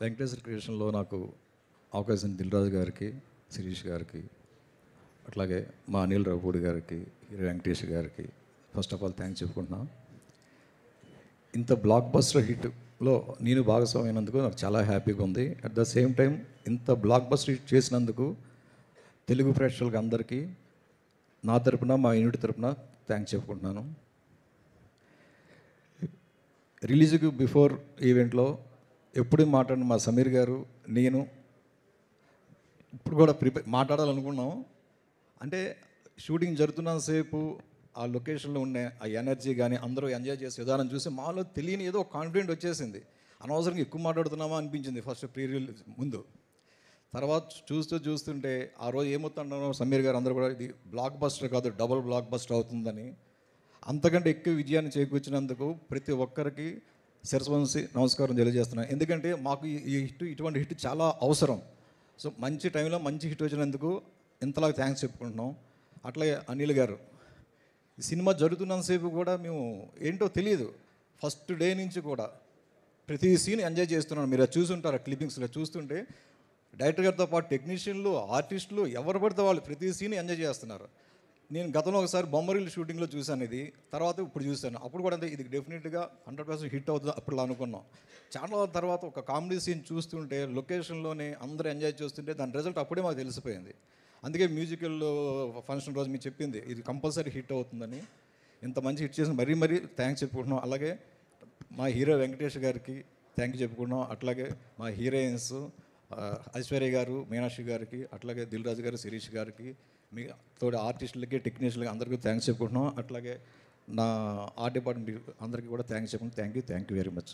వెంకటేశ్వర క్రియేషన్లో నాకు అవకాశం దిల్రాజు గారికి, శిరీష్ గారికి, అట్లాగే మా అనిల్ రావుపూడి గారికి, హీరో వెంకటేష్ గారికి ఫస్ట్ ఆఫ్ ఆల్ థ్యాంక్స్ చెప్పుకుంటున్నా. ఇంత బ్లాక్ బస్టర్ హిట్లో నేను భాగస్వామైనందుకు నాకు చాలా హ్యాపీగా ఉంది. అట్ ద సేమ్ టైం ఇంత బ్లాక్ బస్టర్ హిట్ చేసినందుకు తెలుగు ప్రేక్షకులకు అందరికీ నా తరపున, మా యూనిట్ తరపున థ్యాంక్స్ చెప్పుకుంటున్నాను. రిలీజ్కి బిఫోర్ ఈవెంట్లో ఎప్పుడు మాట్లాడిన మా సమీర్ గారు, నేను ఇప్పుడు కూడా మాట్లాడాలనుకున్నాం. అంటే షూటింగ్ జరుగుతున్నంతసేపు ఆ లొకేషన్లో ఉండే ఆ ఎనర్జీ కానీ అందరూ ఎంజాయ్ చేసే విధానం చూసి మాలో తెలియని ఏదో కాన్ఫిడెంట్ వచ్చేసింది. అనవసరంగా ఎక్కువ మాట్లాడుతున్నామా అనిపించింది ఫస్ట్ ప్రీ రిలీజ్ ముందు. తర్వాత చూస్తుంటే ఆ రోజు ఏమవుతుంటారో సమీర్ గారు అందరూ కూడా ఇది బ్లాక్ బస్టర్ కాదు, డబుల్ బ్లాక్ బస్టర్ అవుతుందని, అంతకంటే ఎక్కువ విజయాన్ని చేకూర్చినందుకు ప్రతి ఒక్కరికి శిరస్సు నమస్కారం తెలియజేస్తున్నాను. ఎందుకంటే మాకు ఈ హిట్, ఇటువంటి హిట్ చాలా అవసరం. సో మంచి టైంలో మంచి హిట్ వచ్చినందుకు ఇంతలా థ్యాంక్స్ చెప్పుకుంటున్నాం. అట్లాగే అనిల్ గారు, ఈ సినిమా జరుగుతున్నంతసేపు కూడా మేము ఏంటో తెలియదు, ఫస్ట్ డే నుంచి కూడా ప్రతి సీన్ ఎంజాయ్ చేస్తున్నాను. మీరు అది చూసుంటారు, క్లిప్పింగ్స్లో చూస్తుంటే డైరెక్టర్ గారితో పాటు టెక్నీషియన్లు, ఆర్టిస్టులు ఎవరు పడితే వాళ్ళు ప్రతి సీన్ ఎంజాయ్ చేస్తున్నారు. నేను గతంలో ఒకసారి బొమ్మరిల్లు షూటింగ్లో చూశాను ఇది, తర్వాత ఇప్పుడు చూశాను. అప్పుడు కూడా అంటే ఇది డెఫినెట్గా 100% హిట్ అవుతుంది అప్పుడు అనుకున్నాం. చాలా తర్వాత ఒక కామెడీ సీన్ చూస్తుంటే లొకేషన్లోనే అందరూ ఎంజాయ్ చేస్తుంటే దాని రిజల్ట్ అప్పుడే మాకు తెలిసిపోయింది. అందుకే మ్యూజికల్ ఫంక్షన్ రోజు మీకు చెప్పింది ఇది కంపల్సరీ హిట్ అవుతుందని. ఇంత మంచి హిట్ చేసిన మరీ థ్యాంక్స్ చెప్పుకుంటున్నాం. అలాగే మా హీరో వెంకటేష్ గారికి థ్యాంక్ యూ చెప్పుకుంటున్నాం. అట్లాగే మా హీరోయిన్స్ ఐశ్వర్య గారు, మీనాక్షి గారికి, అట్లాగే దిల్రాజు గారు, శిరీష్ గారికి, మీ తోటి ఆర్టిస్టులకి, టెక్నీషియన్లకి అందరికీ థ్యాంక్స్ చెప్పుకుంటున్నాం. అట్లాగే నా ఆర్ట్ డిపార్ట్మెంట్ అందరికీ కూడా థ్యాంక్స్ చెప్పుకుంటున్నాం. Thank you very much.